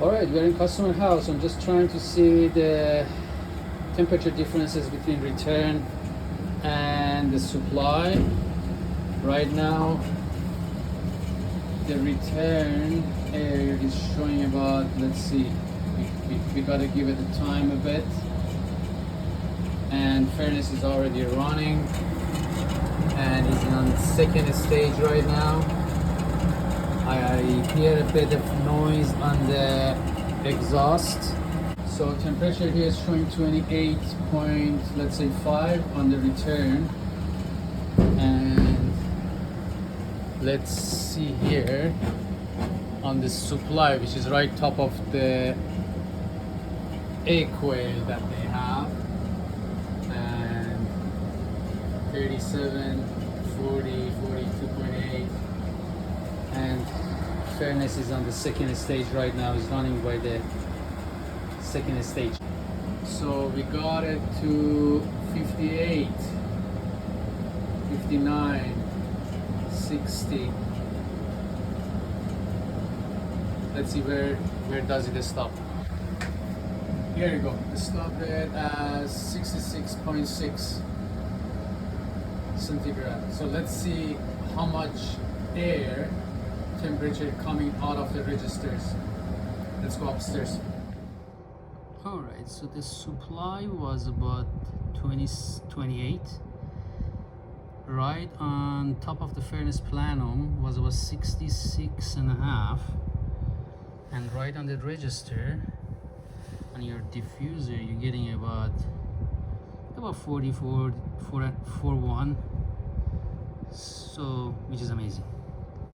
Alright, we're in customer house. I'm just trying to see the temperature differences between return and the supply. Right now, the return air is showing about, let's see, we gotta give it a time a bit. And furnace is already running and is on second stage right now. I hear a bit of noise on the exhaust. So temperature here is showing 28 point, let's say 5 on the return. And let's see here on the supply, which is right top of the egg coil that they have. And 37, 40, 42.8. And furnace is on the second stage right now, is running by the second stage. So we got it to 58, 59, 60. Let's see where does it stop. Here you go. It stopped it as 66.6 centigrade. So let's see how much air temperature coming out of the registers. Let's go upstairs. Alright, so the supply was about 28. Right on top of the furnace plenum was about 66.5. And right on the register, on your diffuser, you're getting about 44, 41. So, which is amazing.